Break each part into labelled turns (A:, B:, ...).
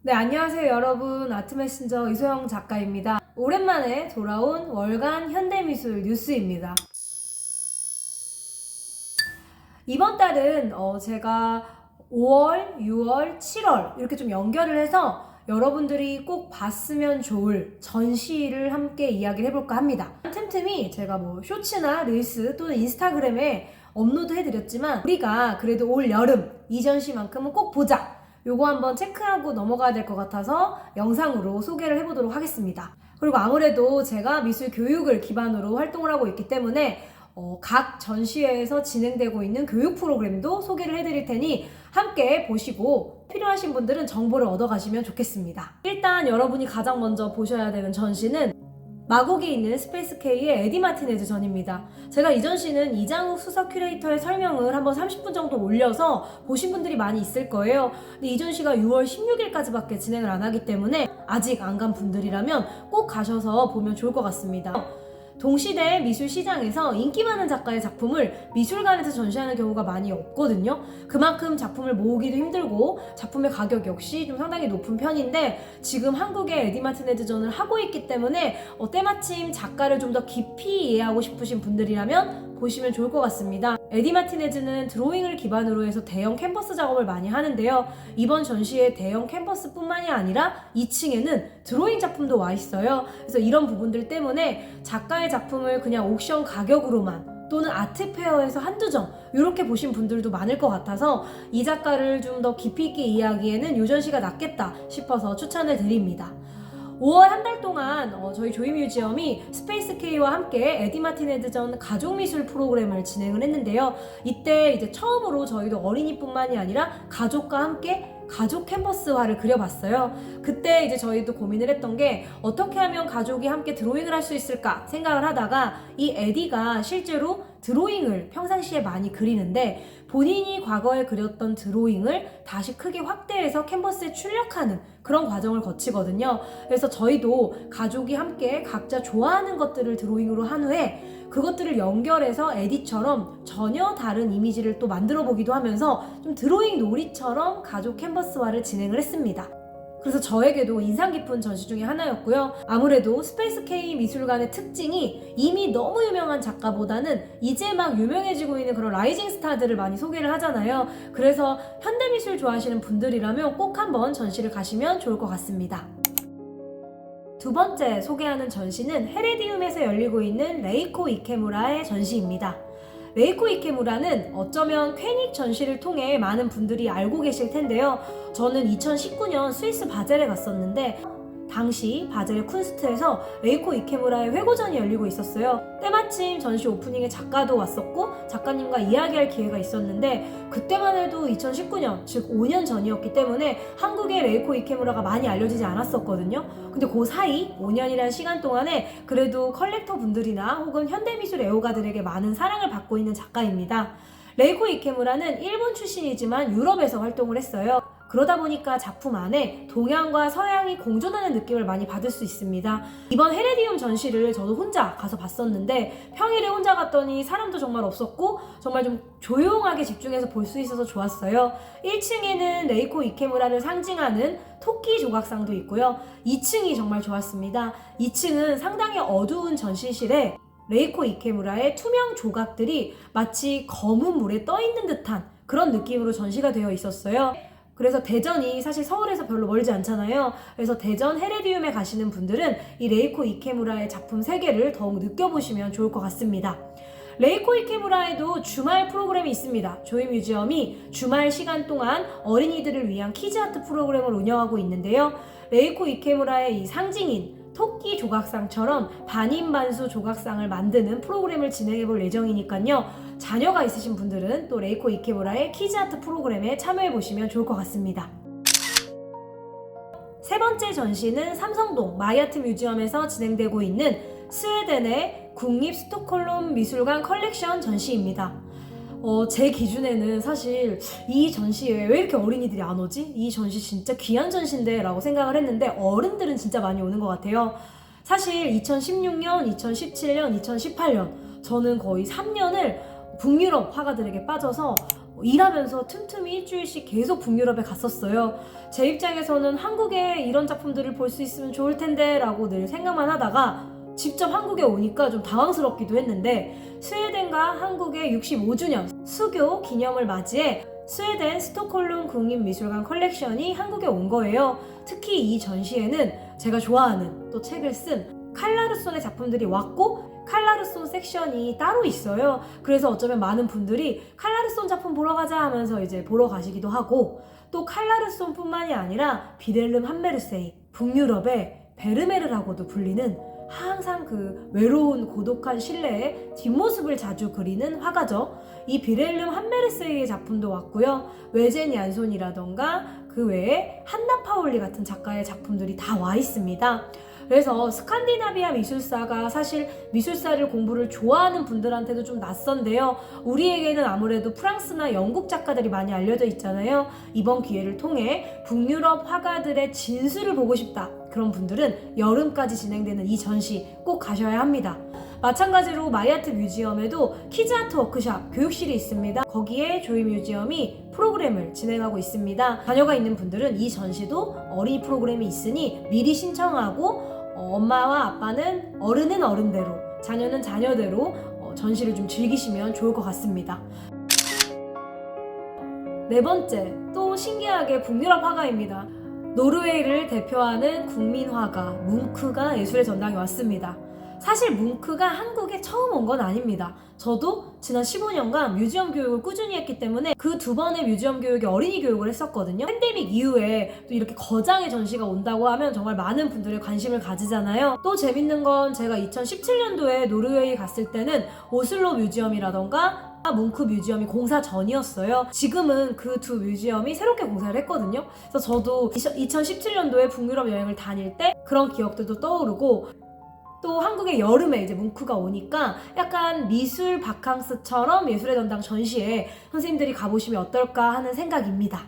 A: 네, 안녕하세요 여러분. 아트메신저 이소영 작가입니다. 오랜만에 돌아온 월간 현대미술 뉴스입니다. 이번 달은 제가 5월, 6월, 7월 이렇게 좀 연결을 해서 여러분들이 꼭 봤으면 좋을 전시를 함께 이야기를 해볼까 합니다. 틈틈이 제가 쇼츠나 릴스 또는 인스타그램에 업로드 해드렸지만 우리가 그래도 올 여름 이 전시만큼은 꼭 보자! 요거 한번 체크하고 넘어가야 될 것 같아서 영상으로 소개를 해보도록 하겠습니다. 그리고 아무래도 제가 미술 교육을 기반으로 활동을 하고 있기 때문에 각 전시회에서 진행되고 있는 교육 프로그램도 소개를 해드릴 테니 함께 보시고 필요하신 분들은 정보를 얻어가시면 좋겠습니다. 일단 여러분이 가장 먼저 보셔야 되는 전시는 마곡에 있는 스페이스K의 에디 마티네즈 전입니다. 제가 이 전시는 이장욱 수석 큐레이터의 설명을 한번 30분 정도 올려서 보신 분들이 많이 있을 거예요. 근데 이 전시가 6월 16일까지밖에 진행을 안 하기 때문에 아직 안 간 분들이라면 꼭 가셔서 보면 좋을 것 같습니다. 동시대 미술 시장에서 인기 많은 작가의 작품을 미술관에서 전시하는 경우가 많이 없거든요. 그만큼 작품을 모으기도 힘들고 작품의 가격 역시 좀 상당히 높은 편인데 지금 한국에 에디 마티네즈전을 하고 있기 때문에 때마침 작가를 좀 더 깊이 이해하고 싶으신 분들이라면 보시면 좋을 것 같습니다. 에디 마티네즈는 드로잉을 기반으로 해서 대형 캔버스 작업을 많이 하는데요. 이번 전시에 대형 캔버스뿐만이 아니라 2층에는 드로잉 작품도 와 있어요. 그래서 이런 부분들 때문에 작가의 작품을 그냥 옥션 가격으로만 또는 아트페어에서 한두 점 이렇게 보신 분들도 많을 것 같아서 이 작가를 좀 더 깊이 있게 이해하기에는 요 전시가 낫겠다 싶어서 추천을 드립니다. 5월 한 달 동안 저희 조이뮤지엄이 스페이스K와 함께 에디 마티네즈전 가족미술 프로그램을 진행을 했는데요. 이때 이제 처음으로 저희도 어린이뿐만이 아니라 가족과 함께 가족 캔버스화를 그려봤어요. 그때 이제 저희도 고민을 했던 게 어떻게 하면 가족이 함께 드로잉을 할 수 있을까 생각을 하다가 이 에디가 실제로 드로잉을 평상시에 많이 그리는데 본인이 과거에 그렸던 드로잉을 다시 크게 확대해서 캔버스에 출력하는 그런 과정을 거치거든요. 그래서 저희도 가족이 함께 각자 좋아하는 것들을 드로잉으로 한 후에 그것들을 연결해서 에디처럼 전혀 다른 이미지를 또 만들어 보기도 하면서 좀 드로잉 놀이처럼 가족 캔버스화를 진행을 했습니다. 그래서 저에게도 인상 깊은 전시 중에 하나였고요. 아무래도 스페이스K 미술관의 특징이 이미 너무 유명한 작가보다는 이제 막 유명해지고 있는 그런 라이징 스타들을 많이 소개를 하잖아요. 그래서 현대미술 좋아하시는 분들이라면 꼭 한번 전시를 가시면 좋을 것 같습니다. 두 번째 소개하는 전시는 헤레디움에서 열리고 있는 레이코 이케무라의 전시입니다. 레이코 이케무라는 어쩌면 퀘닉 전시를 통해 많은 분들이 알고 계실 텐데요. 저는 2019년 스위스 바젤에 갔었는데 당시 바젤 쿤스트에서 레이코 이케무라의 회고전이 열리고 있었어요. 때마침 전시 오프닝에 작가도 왔었고 작가님과 이야기할 기회가 있었는데 그때만 해도 2019년, 즉 5년 전이었기 때문에 한국에 레이코 이케무라가 많이 알려지지 않았었거든요. 근데 그 사이 5년이라는 시간 동안에 그래도 컬렉터 분들이나 혹은 현대미술 애호가들에게 많은 사랑을 받고 있는 작가입니다. 레이코 이케무라는 일본 출신이지만 유럽에서 활동을 했어요. 그러다 보니까 작품 안에 동양과 서양이 공존하는 느낌을 많이 받을 수 있습니다. 이번 헤레디움 전시를 저도 혼자 가서 봤었는데 평일에 혼자 갔더니 사람도 정말 없었고 정말 좀 조용하게 집중해서 볼 수 있어서 좋았어요. 1층에는 레이코 이케무라를 상징하는 토끼 조각상도 있고요. 2층이 정말 좋았습니다. 2층은 상당히 어두운 전시실에 레이코 이케무라의 투명 조각들이 마치 검은 물에 떠 있는 듯한 그런 느낌으로 전시가 되어 있었어요. 그래서 대전이 사실 서울에서 별로 멀지 않잖아요. 그래서 대전 헤레디움에 가시는 분들은 이 레이코 이케무라의 작품 세계를 더욱 느껴보시면 좋을 것 같습니다. 레이코 이케무라에도 주말 프로그램이 있습니다. 조이뮤지엄이 주말 시간 동안 어린이들을 위한 키즈아트 프로그램을 운영하고 있는데요. 레이코 이케무라의 이 상징인 토끼 조각상처럼 반인반수 조각상을 만드는 프로그램을 진행해볼 예정이니까요. 자녀가 있으신 분들은 또 레이코 이케무라의 키즈아트 프로그램에 참여해보시면 좋을 것 같습니다. 세 번째 전시는 삼성동 마이아트 뮤지엄에서 진행되고 있는 스웨덴의 국립 스톡홀름 미술관 컬렉션 전시입니다. 제 기준에는 사실 이 전시에 왜 이렇게 어린이들이 안 오지? 이 전시 진짜 귀한 전시인데 라고 생각을 했는데 어른들은 진짜 많이 오는 것 같아요. 사실 2016년, 2017년, 2018년 저는 거의 3년을 북유럽 화가들에게 빠져서 일하면서 틈틈이 일주일씩 계속 북유럽에 갔었어요. 제 입장에서는 한국에 이런 작품들을 볼 수 있으면 좋을 텐데 라고 늘 생각만 하다가 직접 한국에 오니까 좀 당황스럽기도 했는데, 스웨덴과 한국의 65주년 수교 기념을 맞이해 스웨덴 스톡홀름 국립미술관 컬렉션이 한국에 온 거예요. 특히 이 전시회는 제가 좋아하는 또 책을 쓴 칼라르손의 작품들이 왔고, 칼라르손 섹션이 따로 있어요. 그래서 어쩌면 많은 분들이 칼라르손 작품 보러 가자 하면서 이제 보러 가시기도 하고, 또 칼라르손 뿐만이 아니라 비렐름 함메르세이, 북유럽의 베르메르라고도 불리는 항상 그 외로운 고독한 실내의 뒷모습을 자주 그리는 화가죠. 이 비렐름 함메르세이의 작품도 왔고요. 외젠 얀손이라던가 그 외에 한나 파울리 같은 작가의 작품들이 다 와 있습니다. 그래서 스칸디나비아 미술사가 사실 미술사를 공부를 좋아하는 분들한테도 좀 낯선데요. 우리에게는 아무래도 프랑스나 영국 작가들이 많이 알려져 있잖아요. 이번 기회를 통해 북유럽 화가들의 진수를 보고 싶다, 그런 분들은 여름까지 진행되는 이 전시 꼭 가셔야 합니다. 마찬가지로 마이아트 뮤지엄에도 키즈아트 워크샵 교육실이 있습니다. 거기에 조이 뮤지엄이 프로그램을 진행하고 있습니다. 자녀가 있는 분들은 이 전시도 어린이 프로그램이 있으니 미리 신청하고, 엄마와 아빠는 어른은 어른대로, 자녀는 자녀대로 전시를 좀 즐기시면 좋을 것 같습니다. 네 번째, 또 신기하게 북유럽 화가입니다. 노르웨이를 대표하는 국민 화가 뭉크가 예술의 전당에 왔습니다. 사실 뭉크가 한국에 처음 온 건 아닙니다. 저도 지난 15년간 뮤지엄 교육을 꾸준히 했기 때문에 그 두 번의 뮤지엄 교육에 어린이 교육을 했었거든요. 팬데믹 이후에 또 이렇게 거장의 전시가 온다고 하면 정말 많은 분들의 관심을 가지잖아요. 또 재밌는 건 제가 2017년도에 노르웨이 갔을 때는 오슬로 뮤지엄이라던가 뭉크 뮤지엄이 공사 전이었어요. 지금은 그 두 뮤지엄이 새롭게 공사를 했거든요. 그래서 저도 2017년도에 북유럽 여행을 다닐 때 그런 기억들도 떠오르고, 또 한국의 여름에 이제 뭉크가 오니까 약간 미술 바캉스처럼 예술의 전당 전시에 선생님들이 가보시면 어떨까 하는 생각입니다.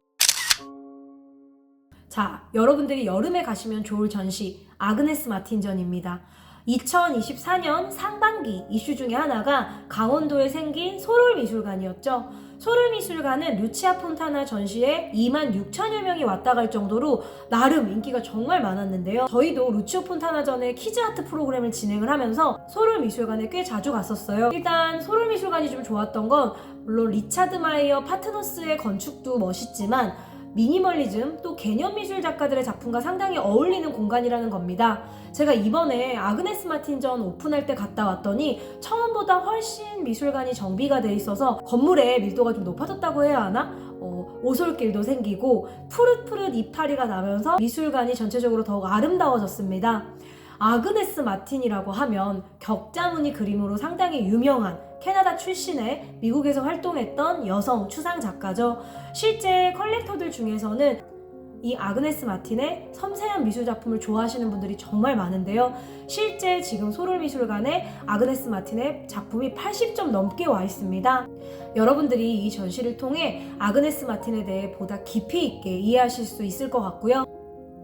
A: 자, 여러분들이 여름에 가시면 좋을 전시, 아그네스 마틴전입니다. 2024년 상반기 이슈 중에 하나가 강원도에 생긴 소를미술관이었죠. 소를미술관은 루치아 폰타나 전시에 26,000여 명이 왔다 갈 정도로 나름 인기가 정말 많았는데요. 저희도 루치오 폰타나전의 키즈아트 프로그램을 진행을 하면서 소를미술관에 꽤 자주 갔었어요. 일단 소를미술관이 좀 좋았던 건 물론 리차드 마이어 파트너스의 건축도 멋있지만 미니멀리즘, 또 개념미술 작가들의 작품과 상당히 어울리는 공간이라는 겁니다. 제가 이번에 아그네스 마틴전 오픈할 때 갔다 왔더니 처음보다 훨씬 미술관이 정비가 돼 있어서 건물의 밀도가 좀 높아졌다고 해야 하나? 오솔길도 생기고 푸릇푸릇 이파리가 나면서 미술관이 전체적으로 더욱 아름다워졌습니다. 아그네스 마틴이라고 하면 격자무늬 그림으로 상당히 유명한 캐나다 출신의 미국에서 활동했던 여성 추상 작가죠. 실제 컬렉터들 중에서는 이 아그네스 마틴의 섬세한 미술 작품을 좋아하시는 분들이 정말 많은데요. 실제 지금 소를미술관에 아그네스 마틴의 작품이 80점 넘게 와 있습니다. 여러분들이 이 전시를 통해 아그네스 마틴에 대해 보다 깊이 있게 이해하실 수 있을 것 같고요.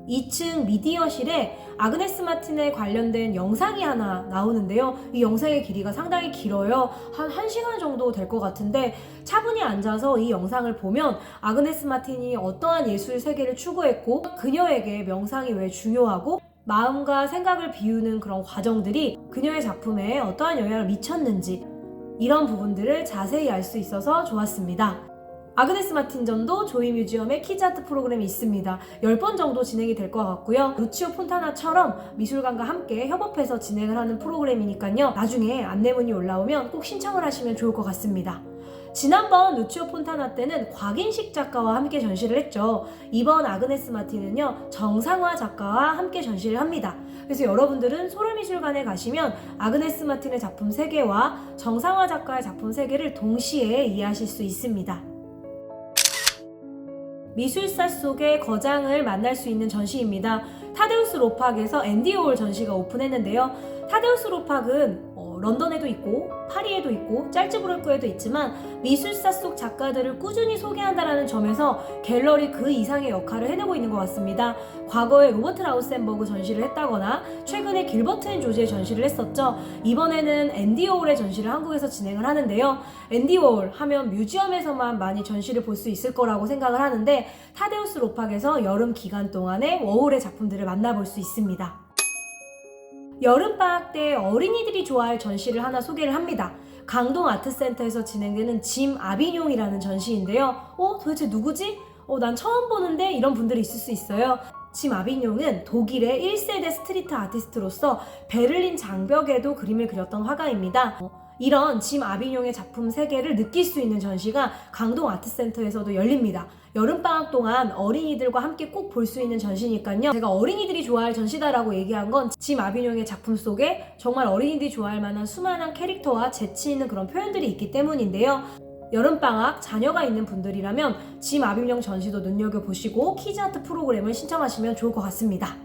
A: 2층 미디어실에 아그네스 마틴에 관련된 영상이 하나 나오는데요. 이 영상의 길이가 상당히 길어요. 한 1시간 정도 될 것 같은데 차분히 앉아서 이 영상을 보면 아그네스 마틴이 어떠한 예술 세계를 추구했고 그녀에게 명상이 왜 중요하고 마음과 생각을 비우는 그런 과정들이 그녀의 작품에 어떠한 영향을 미쳤는지, 이런 부분들을 자세히 알 수 있어서 좋았습니다. 아그네스 마틴전도 조이 뮤지엄의 키즈아트 프로그램이 있습니다. 10번 정도 진행이 될 것 같고요. 루치오 폰타나처럼 미술관과 함께 협업해서 진행을 하는 프로그램이니까요. 나중에 안내문이 올라오면 꼭 신청을 하시면 좋을 것 같습니다. 지난번 루치오 폰타나 때는 곽인식 작가와 함께 전시를 했죠. 이번 아그네스 마틴은요, 정상화 작가와 함께 전시를 합니다. 그래서 여러분들은 소를미술관에 가시면 아그네스 마틴의 작품 3개와 정상화 작가의 작품 3개를 동시에 이해하실 수 있습니다. 미술사 속의 거장을 만날 수 있는 전시입니다. 타데우스 로팍에서 앤디 오홀 전시가 오픈했는데요. 타데우스 로팍은 런던에도 있고 파리에도 있고 짤츠부르크에도 있지만 미술사 속 작가들을 꾸준히 소개한다는 점에서 갤러리 그 이상의 역할을 해내고 있는 것 같습니다. 과거에 로버트 라우센버그 전시를 했다거나 최근에 길버트 앤 조지의 전시를 했었죠. 이번에는 앤디 워홀의 전시를 한국에서 진행을 하는데요. 앤디 워홀 하면 뮤지엄에서만 많이 전시를 볼 수 있을 거라고 생각을 하는데 타데우스 로팍에서 여름 기간 동안에 워홀의 작품들을 만나볼 수 있습니다. 여름방학 때 어린이들이 좋아할 전시를 하나 소개를 합니다. 강동 아트센터에서 진행되는 짐 아비뇽이라는 전시인데요. 도대체 누구지? 난 처음 보는데 이런 분들이 있을 수 있어요. 짐 아비뇽은 독일의 1세대 스트리트 아티스트로서 베를린 장벽에도 그림을 그렸던 화가입니다. 이런 짐 아비뇽의 작품 세계를 느낄 수 있는 전시가 강동 아트센터에서도 열립니다. 여름방학 동안 어린이들과 함께 꼭 볼 수 있는 전시니까요. 제가 어린이들이 좋아할 전시다라고 얘기한 건 짐 아비뇽의 작품 속에 정말 어린이들이 좋아할 만한 수많은 캐릭터와 재치 있는 그런 표현들이 있기 때문인데요. 여름방학 자녀가 있는 분들이라면 짐 아비뇽 전시도 눈여겨보시고 키즈아트 프로그램을 신청하시면 좋을 것 같습니다.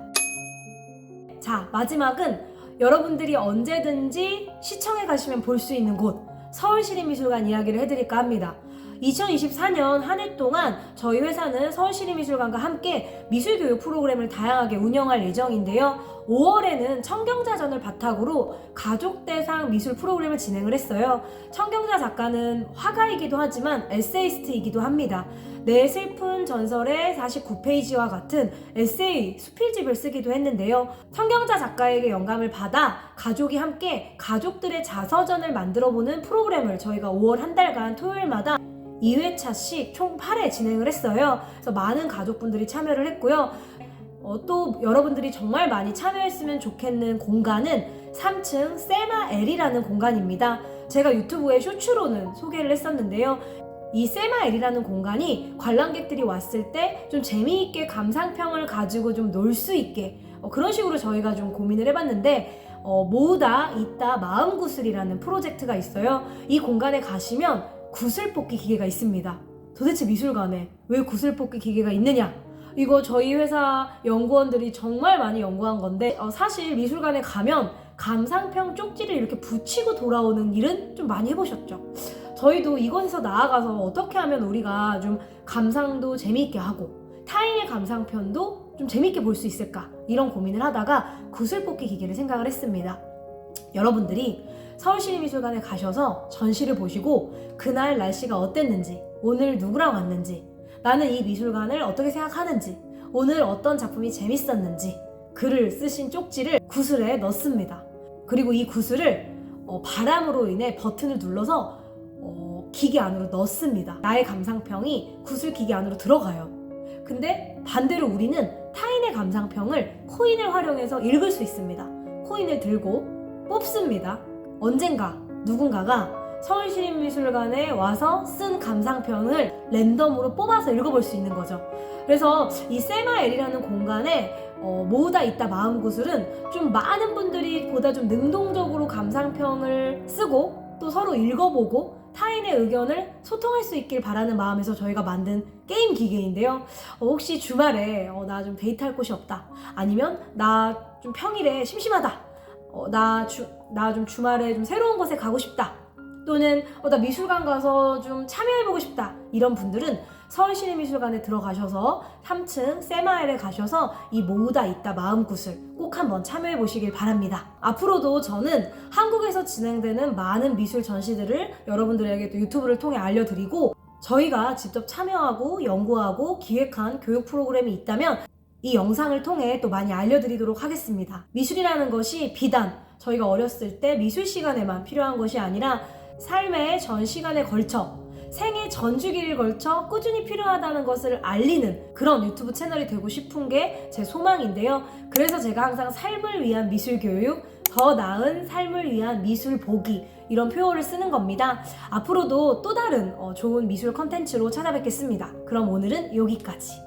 A: 자, 마지막은 여러분들이 언제든지 시청에 가시면 볼 수 있는 곳 서울시립미술관 이야기를 해드릴까 합니다. 2024년 한 해 동안 저희 회사는 서울시립미술관과 함께 미술교육 프로그램을 다양하게 운영할 예정인데요. 5월에는 청경자전을 바탕으로 가족 대상 미술 프로그램을 진행을 했어요. 청경자 작가는 화가이기도 하지만 에세이스트이기도 합니다. 내 슬픈 전설의 49페이지와 같은 에세이 수필집을 쓰기도 했는데요. 청경자 작가에게 영감을 받아 가족이 함께 가족들의 자서전을 만들어보는 프로그램을 저희가 5월 한 달간 토요일마다 2회차씩 총 8회 진행을 했어요. 그래서 많은 가족분들이 참여를 했고요. 또 여러분들이 정말 많이 참여했으면 좋겠는 공간은 3층 세마엘이라는 공간입니다. 제가 유튜브에 쇼츠로는 소개를 했었는데요. 이 세마엘이라는 공간이 관람객들이 왔을 때 좀 재미있게 감상평을 가지고 좀 놀 수 있게 그런 식으로 저희가 좀 고민을 해봤는데 모으다 있다 마음구슬이라는 프로젝트가 있어요. 이 공간에 가시면 구슬뽑기 기계가 있습니다. 도대체 미술관에 왜 구슬뽑기 기계가 있느냐? 이거 저희 회사 연구원들이 정말 많이 연구한 건데 사실 미술관에 가면 감상평 쪽지를 이렇게 붙이고 돌아오는 일은 좀 많이 해보셨죠? 저희도 이곳에서 나아가서 어떻게 하면 우리가 좀 감상도 재미있게 하고 타인의 감상편도 좀 재미있게 볼 수 있을까? 이런 고민을 하다가 구슬뽑기 기계를 생각을 했습니다. 여러분들이 서울시립미술관에 가셔서 전시를 보시고 그날 날씨가 어땠는지, 오늘 누구랑 왔는지, 나는 이 미술관을 어떻게 생각하는지, 오늘 어떤 작품이 재밌었는지 글을 쓰신 쪽지를 구슬에 넣습니다. 그리고 이 구슬을 바람으로 인해 버튼을 눌러서 기계 안으로 넣습니다. 나의 감상평이 구슬 기계 안으로 들어가요. 근데 반대로 우리는 타인의 감상평을 코인을 활용해서 읽을 수 있습니다. 코인을 들고 뽑습니다. 언젠가 누군가가 서울시립미술관에 와서 쓴 감상평을 랜덤으로 뽑아서 읽어볼 수 있는 거죠. 그래서 이 세마엘이라는 공간에 모으다 있다 마음구슬은 좀 많은 분들이 보다 좀 능동적으로 감상평을 쓰고 또 서로 읽어보고 타인의 의견을 소통할 수 있길 바라는 마음에서 저희가 만든 게임 기계인데요. 혹시 주말에 나 좀 데이트할 곳이 없다, 아니면 나 좀 평일에 심심하다, 나 좀 주말에 좀 새로운 곳에 가고 싶다, 또는 나 미술관 가서 좀 참여해보고 싶다, 이런 분들은 서울시립미술관에 들어가셔서 3층 세마엘에 가셔서 이 모으다 있다 마음구슬 꼭 한번 참여해보시길 바랍니다. 앞으로도 저는 한국에서 진행되는 많은 미술 전시들을 여러분들에게 또 유튜브를 통해 알려드리고, 저희가 직접 참여하고 연구하고 기획한 교육 프로그램이 있다면 이 영상을 통해 또 많이 알려드리도록 하겠습니다. 미술이라는 것이 비단 저희가 어렸을 때 미술 시간에만 필요한 것이 아니라 삶의 전 시간에 걸쳐, 생애 전 주기를 걸쳐 꾸준히 필요하다는 것을 알리는 그런 유튜브 채널이 되고 싶은 게 제 소망인데요. 그래서 제가 항상 삶을 위한 미술 교육, 더 나은 삶을 위한 미술 보기, 이런 표어를 쓰는 겁니다. 앞으로도 또 다른 좋은 미술 컨텐츠로 찾아뵙겠습니다. 그럼 오늘은 여기까지.